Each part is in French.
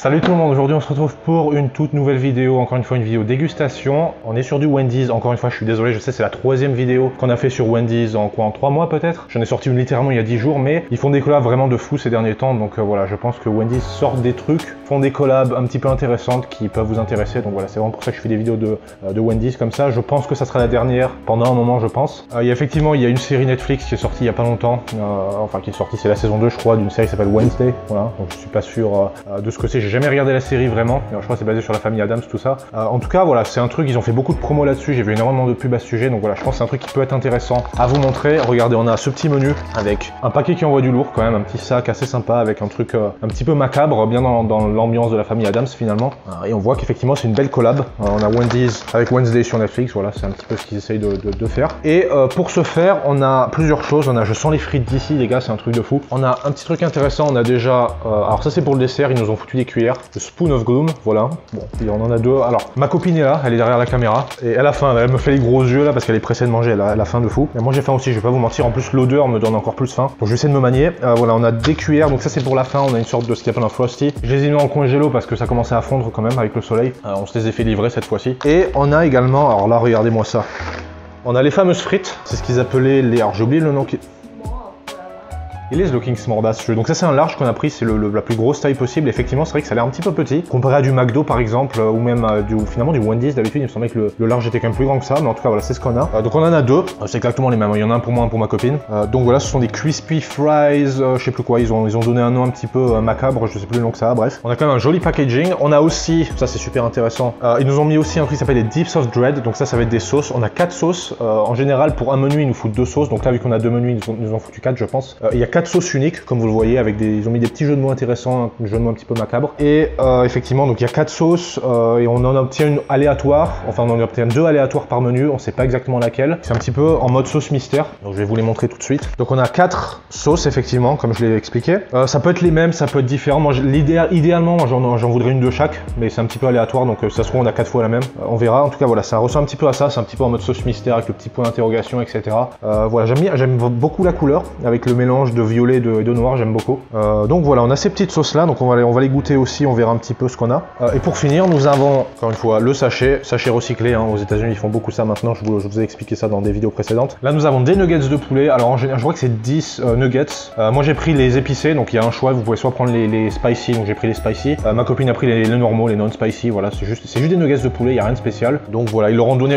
Salut tout le monde, aujourd'hui on se retrouve pour une toute nouvelle vidéo, encore une fois une vidéo dégustation. On est sur du Wendy's, encore une fois je suis désolé, je sais c'est la troisième vidéo qu'on a fait sur Wendy's en quoi, en 3 mois peut-être. J'en ai sorti une littéralement il y a 10 jours, mais ils font des collabs vraiment de fou ces derniers temps, donc voilà, je pense que Wendy's sort des trucs, font des collabs un petit peu intéressantes qui peuvent vous intéresser, donc voilà, c'est vraiment pour ça que je fais des vidéos de Wendy's comme ça. Je pense que ça sera la dernière pendant un moment, je pense. Effectivement, il y a une série Netflix qui est sortie il y a pas longtemps, enfin qui est sortie, c'est la saison 2 je crois, d'une série qui s'appelle Wednesday, voilà, donc je suis pas sûr de ce que c'est, j'ai jamais regardé la série vraiment, je crois que c'est basé sur la famille Addams, tout ça. En tout cas, voilà, c'est un truc, ils ont fait beaucoup de promos là-dessus, j'ai vu énormément de pubs à ce sujet, donc voilà, je pense que c'est un truc qui peut être intéressant à vous montrer. Regardez, on a ce petit menu avec un paquet qui envoie du lourd quand même, un petit sac assez sympa avec un truc un petit peu macabre, bien dans l'ambiance de la famille Addams finalement. Et on voit qu'effectivement c'est une belle collab. On a Wendy's avec Wednesday sur Netflix, voilà, c'est un petit peu ce qu'ils essayent de faire. Et pour ce faire, on a plusieurs choses. On a, je sens les frites d'ici, les gars, c'est un truc de fou. On a un petit truc intéressant, on a déjà, alors ça c'est pour le dessert, ils nous ont foutu des cuillères, le Spoon of Gloom, voilà. Bon, et on en a deux. Alors, ma copine est là, elle est derrière la caméra, et elle a faim, elle me fait les gros yeux là parce qu'elle est pressée de manger, elle a faim de fou. Et moi j'ai faim aussi, je vais pas vous mentir, en plus l'odeur me donne encore plus faim. Donc je vais essayer de me manier. Voilà, on a des cuillères, donc ça c'est pour la fin, on a une sorte de ce qu'on appelle un Frosty. Je les ai mis en congélo parce que ça commençait à fondre quand même avec le soleil. On se les a fait livrer cette fois-ci. Et on a également, alors là regardez-moi ça. On a les fameuses frites, c'est ce qu'ils appelaient les... Alors j'ai oublié le nom qui... Il est Looking Smordas. Donc ça c'est un large qu'on a pris, c'est la plus grosse taille possible. Effectivement c'est vrai que ça a l'air un petit peu petit comparé à du McDo par exemple, ou même finalement du Wendy's. D'habitude il me semblait que le large était quand même plus grand que ça, mais en tout cas voilà, c'est ce qu'on a. Donc on en a deux, c'est exactement les mêmes, il y en a un pour moi, un pour ma copine. Donc voilà, ce sont des crispy fries, je sais plus quoi, ils ont donné un nom un petit peu macabre, je sais plus le nom que ça a, bref. On a quand même un joli packaging. On a aussi, ça c'est super intéressant, ils nous ont mis aussi un truc qui s'appelle les Dips of Dread, donc ça va être des sauces. On a 4 sauces, en général pour un menu ils nous foutent 2 sauces, donc là vu qu'on a 2 menus ils nous ont foutu 4 je pense. Il y a 4 sauces uniques, comme vous le voyez, avec ils ont mis des petits jeux de mots intéressants, un jeu de mots un petit peu macabre. Et effectivement, donc il y a 4 sauces et on en obtient une aléatoire, enfin on en obtient 2 aléatoires par menu, on sait pas exactement laquelle. C'est un petit peu en mode sauce mystère, donc je vais vous les montrer tout de suite. Donc on a 4 sauces effectivement, comme je l'ai expliqué. Ça peut être les mêmes, ça peut être différent. Moi, idéalement, moi j'en voudrais une de chaque, mais c'est un petit peu aléatoire, donc ça se trouve on a 4 fois la même. On verra. En tout cas voilà, ça ressemble un petit peu à ça, c'est un petit peu en mode sauce mystère avec le petit point d'interrogation, etc. Voilà, j'aime beaucoup la couleur avec le mélange de violet et de noir. J'aime beaucoup. Donc voilà, on a ces petites sauces là, donc on va les goûter aussi, on verra un petit peu ce qu'on a. Et pour finir, nous avons encore une fois le sachet recyclé, hein. Aux États-Unis ils font beaucoup ça maintenant, je vous ai expliqué ça dans des vidéos précédentes. Là nous avons des nuggets de poulet, alors en général je vois que c'est 10 nuggets. Moi j'ai pris les épicés, donc il y a un choix, vous pouvez soit prendre les spicy, donc j'ai pris les spicy. Ma copine a pris les normaux, les non spicy, voilà, c'est juste des nuggets de poulet, il n'y a rien de spécial. Donc voilà, ils leur ont donné...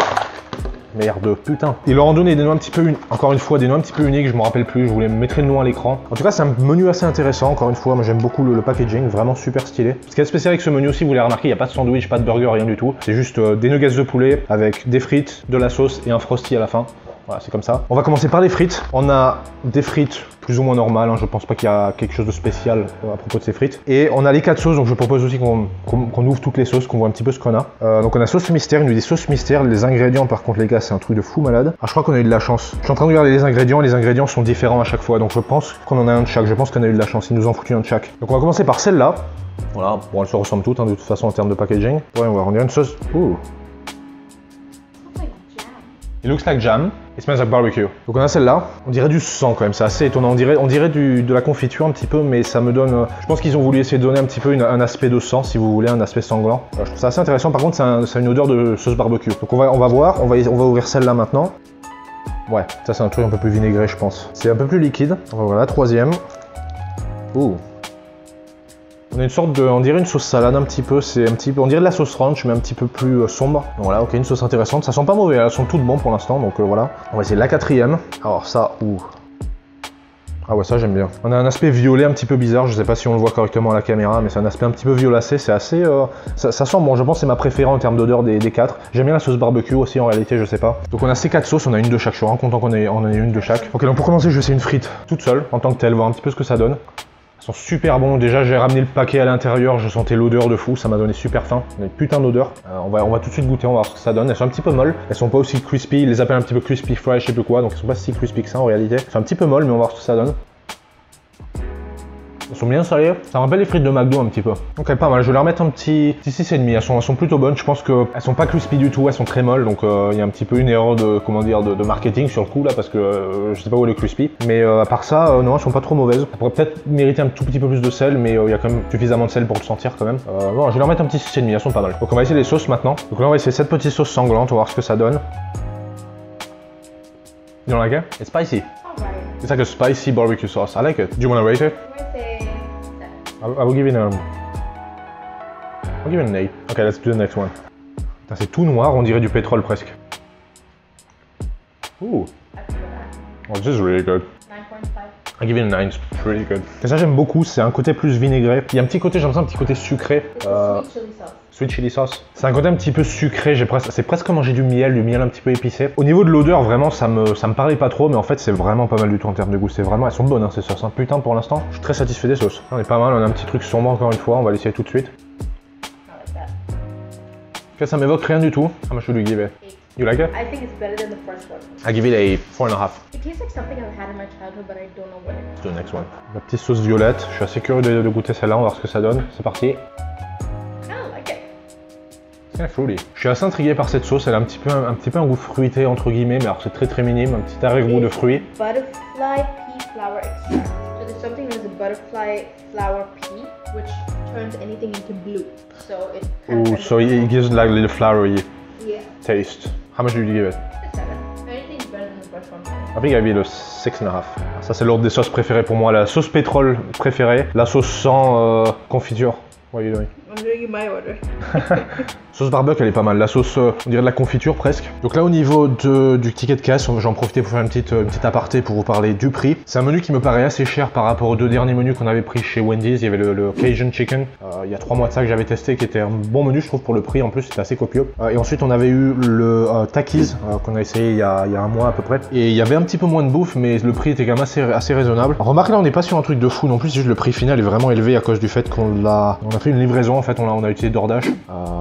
Merde, putain. Ils leur ont donné des noms un petit peu, encore une fois, des noms un petit peu uniques, je me rappelle plus, je vous les mettrai le nom à l'écran. En tout cas, c'est un menu assez intéressant, encore une fois, moi j'aime beaucoup le packaging, vraiment super stylé. Ce qui est spécial avec ce menu aussi, vous l'avez remarqué, il n'y a pas de sandwich, pas de burger, rien du tout. C'est juste des nuggets de poulet avec des frites, de la sauce et un frosty à la fin. Voilà, c'est comme ça. On va commencer par les frites. On a des frites plus ou moins normales, hein. Je pense pas qu'il y a quelque chose de spécial à propos de ces frites. Et on a les 4 sauces, donc je propose aussi qu'on ouvre toutes les sauces, qu'on voit un petit peu ce qu'on a. Donc on a sauce mystère, il nous dit sauce mystère. Les ingrédients par contre les gars, c'est un truc de fou malade. Ah, je crois qu'on a eu de la chance. Je suis en train de regarder les ingrédients sont différents à chaque fois, donc je pense qu'on en a un de chaque. Je pense qu'on a eu de la chance, ils nous ont foutu un de chaque. Donc on va commencer par celle-là. Voilà, bon elles se ressemblent toutes, hein, de toute façon en termes de packaging. Ouais, on dirait une sauce... Ouh. It looks like jam. It smells like barbecue. Donc on a celle-là. On dirait du sang quand même, c'est assez étonnant. On dirait de la confiture un petit peu, mais ça me donne... Je pense qu'ils ont voulu essayer de donner un petit peu un aspect de sang, si vous voulez, un aspect sanglant. Je trouve ça assez intéressant. Par contre, c'est une odeur de sauce barbecue. Donc on va voir, on va ouvrir celle-là maintenant. Ouais, ça c'est un truc un peu plus vinaigré, je pense. C'est un peu plus liquide. Voilà, troisième. Ouh. On a une sorte de, on dirait une sauce salade un petit peu, on dirait de la sauce ranch mais un petit peu plus sombre. Donc voilà, ok, une sauce intéressante, ça sent pas mauvais, elles sont toutes bonnes pour l'instant, donc voilà. On va essayer la 4e. Alors ça, ouh. Ah ouais, ça j'aime bien. On a un aspect violet un petit peu bizarre, je sais pas si on le voit correctement à la caméra, mais c'est un aspect un petit peu violacé, c'est assez... ça sent bon, je pense que c'est ma préférée en termes d'odeur des 4. J'aime bien la sauce barbecue aussi en réalité, je sais pas. Donc on a ces 4 sauces, on a une de chaque, je suis vraiment content qu'on ait une de chaque. Ok, donc pour commencer, je vais essayer une frite toute seule, en tant que telle, voir un petit peu ce que ça donne. Elles sont super bons. Déjà j'ai ramené le paquet à l'intérieur, je sentais l'odeur de fou, ça m'a donné super faim. Une putain d'odeur. On va tout de suite goûter, on va voir ce que ça donne. Elles sont un petit peu molles, elles sont pas aussi crispy, ils les appellent un petit peu crispy fry, je sais plus quoi, donc elles sont pas si crispy que ça en réalité. Elles sont un petit peu molles, mais on va voir ce que ça donne. Elles sont bien salées. Ça rappelle les frites de McDo un petit peu. Donc pas mal. Je vais leur mettre un petit 6,5. Elles sont plutôt bonnes. Je pense qu'elles sont pas crispy du tout. Elles sont très molles. Donc il y a un petit peu une erreur de, comment dire, de marketing sur le coup là parce que je sais pas où elle est crispy. Mais à part ça, non, elles sont pas trop mauvaises. Elles pourraient peut-être mériter un tout petit peu plus de sel, mais il y a quand même suffisamment de sel pour le sentir quand même. Bon, je vais leur mettre un petit 6,5. Elles sont pas mal. Donc on va essayer les sauces maintenant. Donc là on va essayer cette petite sauce sanglante. On va voir ce que ça donne. You don't like it? It's spicy. Alright. It's like a spicy barbecue sauce. I like it. Do you want to rate it? I'm gonna say 7. I will give it I'll give it an 8. Okay, let's do the next one. C'est tout noir, on dirait du pétrole presque. Ooh. I feel that. Oh, this is really good. 9.5. I give it a 9, it's pretty good. Et ça j'aime beaucoup, c'est un côté plus vinaigré. Il y a un petit côté, j'aime ça, un petit côté sucré. It's a sweet chili sauce. Sweet chili sauce. C'est un côté un petit peu sucré, c'est presque comme manger du miel un petit peu épicé. Au niveau de l'odeur, vraiment, ça me parlait pas trop, mais en fait, c'est vraiment pas mal du tout en termes de goût. C'est vraiment, elles sont bonnes, hein, ces sauces. Hein. Putain, pour l'instant, je suis très satisfait des sauces. On est pas mal, on a un petit truc sombre encore une fois, on va l'essayer tout de suite. I like that. Ok, ça m'évoque rien du tout. How much would you give it? 8. You like it? I think it's better than the first one. I give it a 4.5. It tastes like something I've had in my childhood, but I don't know what it is. The next one. La petite sauce violette. Je suis assez curieux de goûter celle-là, on va voir ce que ça donne. C'est parti. I don't like it. C'est kind of fruity. Je suis assez intrigué par cette sauce. Elle a un petit peu un goût fruité entre guillemets, mais alors c'est très minime, un petit arrière-goût de fruits. Butterfly pea flower extract. So there's something known as a butterfly flower pea, which turns anything into blue. So it kind Ooh, of so it gives like a little flowery yeah. taste. How much did you give it? It's 7. Anything's better than the first one. I think I give it a 6.5. Ça c'est l'ordre des sauces préférées pour moi. La sauce pétrole préférée, la sauce sans confiture. What are you doing? I'm doing you my order. Sauce barbecue, elle est pas mal. La sauce, on dirait de la confiture presque. Donc là, au niveau du ticket de caisse, j'en profitais pour faire une petite aparté pour vous parler du prix. C'est un menu qui me paraît assez cher par rapport aux deux derniers menus qu'on avait pris chez Wendy's. Il y avait le Cajun Chicken, il y a 3 mois de ça que j'avais testé, qui était un bon menu, je trouve, pour le prix. En plus, c'était assez copieux. Et ensuite, on avait eu le Takis, qu'on a essayé il y a un mois à peu près. Et il y avait un petit peu moins de bouffe, mais le prix était quand même assez raisonnable. Alors, remarquez, là, on n'est pas sur un truc de fou non plus. C'est juste le prix final est vraiment élevé à cause du fait qu'on a fait une livraison. En fait, on a utilisé DoorDash.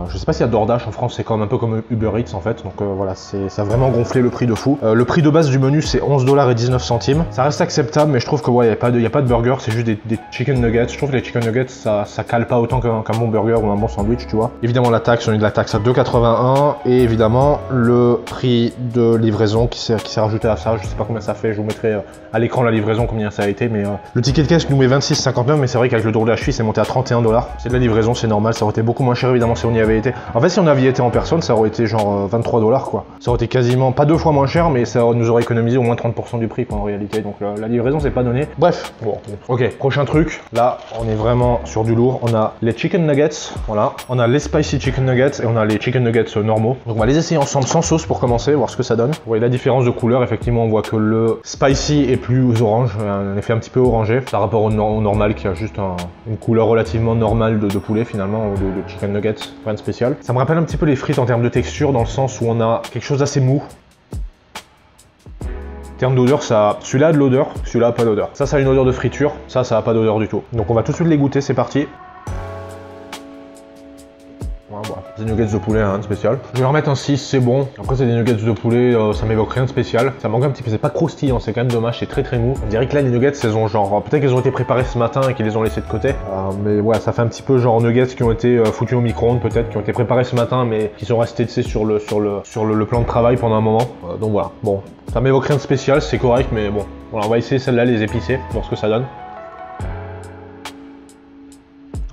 Je sais pas s'il y a DoorDash en France, c'est quand même un peu comme Uber Eats en fait. Donc voilà, ça a vraiment gonflé le prix de fou. Le prix de base du menu, c'est 11,19 $. Ça reste acceptable, mais je trouve que ouais, il n'y a pas de burger, c'est juste des chicken nuggets. Je trouve que les chicken nuggets, ça cale pas autant qu'un bon burger ou un bon sandwich, tu vois. Évidemment, la taxe, on a eu de la taxe à 2,81 et évidemment, le prix de livraison qui s'est rajouté à ça. Je sais pas combien ça fait, je vous mettrai à l'écran la livraison, combien ça a été, mais le ticket de caisse nous met 26,59, mais c'est vrai qu'avec le DoorDash, c'est monté à 31 $. C'est de la livraison, c'est normal, ça aurait été beaucoup moins cher évidemment si on y avait été. En fait, si on avait été en personne, ça aurait été genre 23 $ quoi. Ça aurait été quasiment pas 2 fois moins cher, mais ça nous aurait économisé au moins 30% du prix quoi, en réalité. Donc la livraison, c'est pas donné. Bref, bon. Ok, prochain truc. Là, on est vraiment sur du lourd. On a les chicken nuggets, voilà. On a les spicy chicken nuggets et on a les chicken nuggets normaux. Donc on va les essayer ensemble sans sauce pour commencer, voir ce que ça donne. Vous voyez la différence de couleur. Effectivement, on voit que le spicy est plus orange, un effet un petit peu orangé par rapport au normal qui a juste une couleur relativement normale de poulet finalement, ou de chicken nuggets, rien de spécial. Ça me rappelle un petit peu les frites en termes de texture, dans le sens où on a quelque chose d'assez mou. En termes d'odeur, celui-là a de l'odeur, celui-là a pas d'odeur. Ça a une odeur de friture, ça a pas d'odeur du tout. Donc on va tout de suite les goûter, c'est parti. Des nuggets de poulet, rien de spécial. Je vais leur mettre un 6, c'est bon. Après, c'est des nuggets de poulet, ça m'évoque rien de spécial. Ça manque un petit peu, c'est pas croustillant, c'est quand même dommage, c'est très mou. On dirait que là, les nuggets, elles ont genre, peut-être qu'elles ont été préparées ce matin et qu'ils les ont laissés de côté. Mais ouais, ça fait un petit peu genre nuggets qui ont été foutus au micro-ondes, peut-être, qui ont été préparés ce matin, mais qui sont restés, tu sais, sur le plan de travail pendant un moment. Donc voilà, bon, ça m'évoque rien de spécial, c'est correct, mais bon. Voilà, on va essayer celle-là, les épicées, voir ce que ça donne.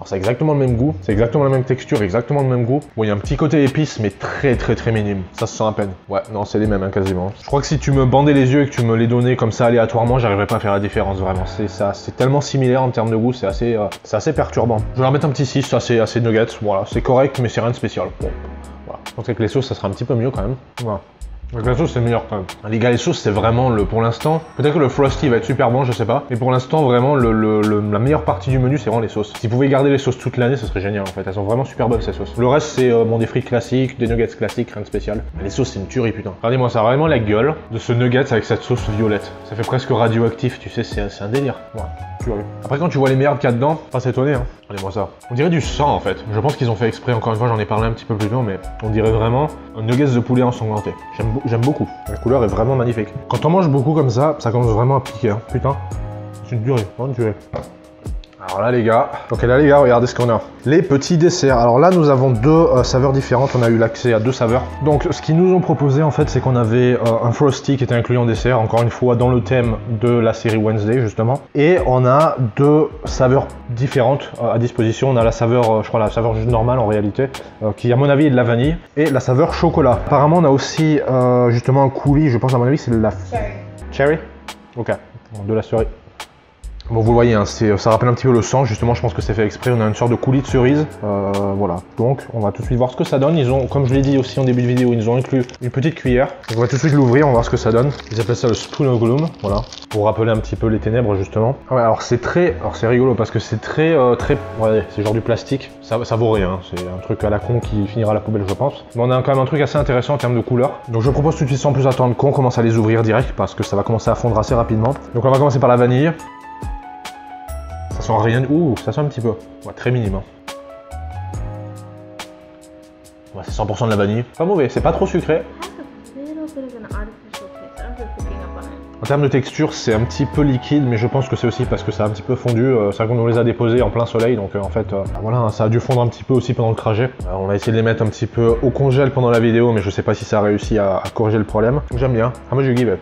C'est exactement le même goût, c'est exactement la même texture, exactement le même goût. Bon, il y a un petit côté épice, mais très minime. Ça se sent à peine. Ouais, non, c'est les mêmes, hein, quasiment. Je crois que si tu me bandais les yeux et que tu me les donnais comme ça aléatoirement, j'arriverais pas à faire la différence, vraiment. C'est tellement similaire en termes de goût, c'est assez perturbant. Je vais leur mettre un petit 6, assez nuggets. Voilà, c'est correct, mais c'est rien de spécial. Bon, voilà. Je pense qu'avec les sauces, ça sera un petit peu mieux quand même. Voilà. Avec la sauce, c'est meilleur quand même. Les gars, les sauces, c'est vraiment pour l'instant, peut-être que le Frosty va être super bon, je sais pas. Mais pour l'instant, vraiment, la meilleure partie du menu, c'est vraiment les sauces. Si vous pouvez garder les sauces toute l'année, ce serait génial en fait. Elles sont vraiment super bonnes ces sauces. Le reste, c'est des frites classiques, des nuggets classiques, rien de spécial. Mais les sauces, c'est une tuerie, putain. Regardez-moi ça, vraiment la gueule de ce nuggets avec cette sauce violette. Ça fait presque radioactif, tu sais, c'est un délire. Ouais. Après, quand tu vois les merdes qu'il y a dedans, pas s'étonner, hein. Regardez-moi ça. On dirait du sang en fait. Je pense qu'ils ont fait exprès, encore une fois, j'en ai parlé un petit peu plus tôt, mais on dirait vraiment un nuggets de poulet ensanglanté. J'aime beaucoup. La couleur est vraiment magnifique. Quand on mange beaucoup comme ça commence vraiment à piquer, hein. Putain. C'est une durée, vraiment une durée. Alors là les gars, regardez ce qu'on a. Les petits desserts. Alors là nous avons deux saveurs différentes, on a eu l'accès à deux saveurs. Donc ce qu'ils nous ont proposé en fait c'est qu'on avait un Frosty qui était inclus en dessert, encore une fois dans le thème de la série Wednesday justement. Et on a deux saveurs différentes à disposition. On a la saveur, je crois la saveur juste normale en réalité, qui à mon avis est de la vanille, et la saveur chocolat. Apparemment on a aussi justement un coulis, je pense à mon avis c'est de la... Cherry. Ok, de la cerise. Bon, vous voyez, hein, ça rappelle un petit peu le sang, justement, je pense que c'est fait exprès. On a une sorte de coulis de cerise. Voilà, donc on va tout de suite voir ce que ça donne. Ils ont, comme je l'ai dit aussi en début de vidéo, ils nous ont inclus une petite cuillère. Donc on va tout de suite l'ouvrir, on va voir ce que ça donne. Ils appellent ça le Spoon of Gloom, voilà, pour rappeler un petit peu les ténèbres, justement. Ouais, alors c'est très, alors c'est rigolo parce que c'est très, ouais, c'est genre du plastique. Ça vaut rien, c'est un truc à la con qui finira à la poubelle, je pense. Mais on a quand même un truc assez intéressant en termes de couleur. Donc je propose tout de suite, sans plus attendre, qu'on commence à les ouvrir direct parce que ça va commencer à fondre assez rapidement. Donc on va commencer par la vanille. Ça sent rien. Ouh, ça sent un petit peu. Ouais, très minime. Hein. Ouais, c'est 100% de la vanille. Pas mauvais, c'est pas trop sucré. En termes de texture, c'est un petit peu liquide, mais je pense que c'est aussi parce que ça a un petit peu fondu. C'est vrai qu'on nous les a déposés en plein soleil, donc en fait, voilà, ça a dû fondre un petit peu aussi pendant le trajet. On a essayé de les mettre un petit peu au congèle pendant la vidéo, mais je sais pas si ça a réussi à corriger le problème. J'aime bien. How much you give it?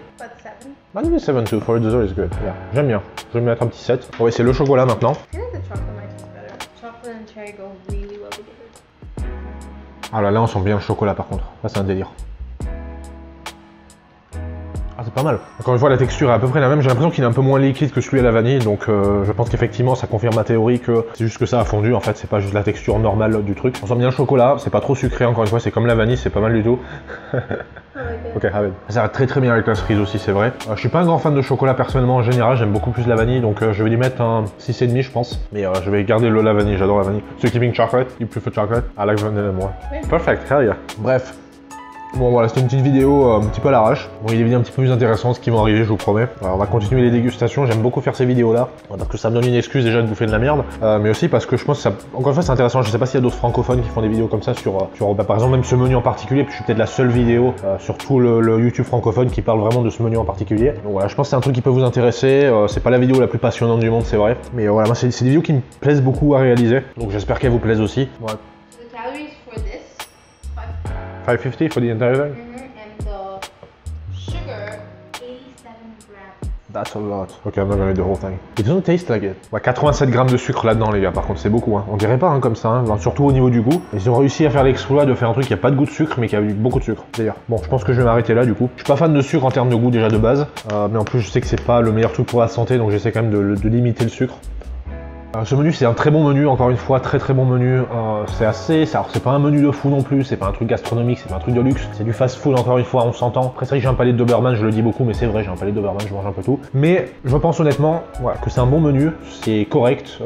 I give it 7 too. For a dessert is good. Yeah. J'aime bien. Je vais mettre un petit 7. On va essayer le chocolat maintenant. Ah là, on sent bien le chocolat par contre. Là, c'est un délire. Ah, c'est pas mal. Encore une fois, la texture est à peu près la même. J'ai l'impression qu'il est un peu moins liquide que celui à la vanille. Donc, je pense qu'effectivement, ça confirme ma théorie que c'est juste que ça a fondu. En fait, c'est pas juste la texture normale du truc. On sent bien le chocolat. C'est pas trop sucré. Encore une fois, c'est comme la vanille. C'est pas mal du tout. Ok, ça va très très bien avec la cerise aussi, c'est vrai. Je suis pas un grand fan de chocolat personnellement en général, j'aime beaucoup plus la vanille, donc je vais lui mettre un 6,5 je pense. Mais je vais garder la vanille, j'adore la vanille. So keeping chocolate, you prefer chocolate? I like vanilla more. Perfect, hell yeah. Bref. Bon voilà, c'était une petite vidéo un petit peu à l'arrache. Bon, il y a des vidéos un petit peu plus intéressantes qui vont arriver, je vous promets. Alors, on va continuer les dégustations, j'aime beaucoup faire ces vidéos là. Parce que ça me donne une excuse déjà de bouffer de la merde. Mais aussi parce que je pense que ça, encore une fois c'est intéressant, je sais pas s'il y a d'autres francophones qui font des vidéos comme ça sur par exemple même ce menu en particulier. Puis je suis peut-être la seule vidéo sur tout le YouTube francophone qui parle vraiment de ce menu en particulier. Donc voilà, je pense que c'est un truc qui peut vous intéresser. C'est pas la vidéo la plus passionnante du monde, c'est vrai. Mais voilà, moi c'est des vidéos qui me plaisent beaucoup à réaliser. Donc j'espère qu'elles vous plaisent aussi. Ouais. 550 for the entire thing? That's a lot. Ok, I'm not gonna eat the whole thing. It doesn't taste like it. Ouais, 87 grammes de sucre là-dedans, les gars. Par contre, c'est beaucoup. Hein. On dirait pas hein, comme ça, hein. Surtout au niveau du goût. Ils ont réussi à faire l'exploit de faire un truc qui a pas de goût de sucre, mais qui a eu beaucoup de sucre. D'ailleurs, bon, je pense que je vais m'arrêter là du coup. Je suis pas fan de sucre en termes de goût déjà de base, mais en plus, je sais que c'est pas le meilleur truc pour la santé, donc j'essaie quand même de limiter le sucre. Ce menu c'est un très bon menu, encore une fois très bon menu, c'est assez, alors c'est pas un menu de fou non plus, c'est pas un truc gastronomique, c'est pas un truc de luxe, c'est du fast food encore une fois, on s'entend. Après c'est vrai que j'ai un palais de Doberman, je le dis beaucoup mais c'est vrai, j'ai un palais de Doberman, je mange un peu tout. Mais je pense honnêtement voilà, que c'est un bon menu, c'est correct,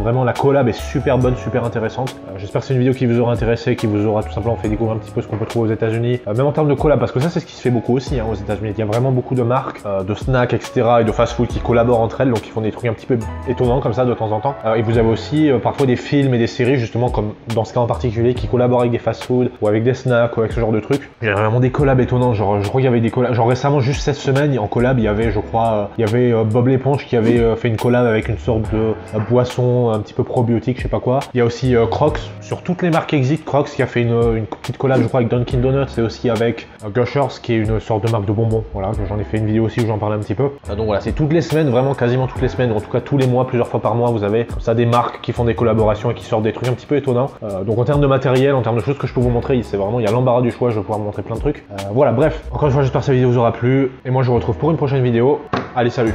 vraiment la collab est super bonne, super intéressante. J'espère que c'est une vidéo qui vous aura intéressé, qui vous aura tout simplement fait découvrir un petit peu ce qu'on peut trouver aux États-Unis, même en termes de collab, parce que ça c'est ce qui se fait beaucoup aussi hein, aux États-Unis. Il y a vraiment beaucoup de marques, de snacks, etc. et de fast food qui collaborent entre elles, donc ils font des trucs un petit peu étonnants comme ça de temps en temps. Et vous avez aussi parfois des films et des séries justement comme dans ce cas en particulier qui collaborent avec des fast-food ou avec des snacks ou avec ce genre de trucs. Il y a vraiment des collabs étonnants, genre je crois qu'il y avait des collabs, genre récemment juste cette semaine en collab il y avait je crois, il y avait Bob l'éponge qui avait fait une collab avec une sorte de boisson un petit peu probiotique, je sais pas quoi. Il y a aussi Crocs, sur toutes les marques existent, Crocs qui a fait une petite collab je crois avec Dunkin Donuts et aussi avec Gushers qui est une sorte de marque de bonbons, voilà, j'en ai fait une vidéo aussi où j'en parle un petit peu. Donc voilà, c'est toutes les semaines, vraiment quasiment toutes les semaines, ou en tout cas tous les mois, plusieurs fois par mois vous avez comme ça des marques qui font des collaborations et qui sortent des trucs un petit peu étonnants. Donc en termes de matériel, en termes de choses que je peux vous montrer, c'est vraiment, il y a l'embarras du choix, je vais pouvoir vous montrer plein de trucs. Voilà, bref, encore une fois j'espère que cette vidéo vous aura plu, et moi je vous retrouve pour une prochaine vidéo. Allez, salut!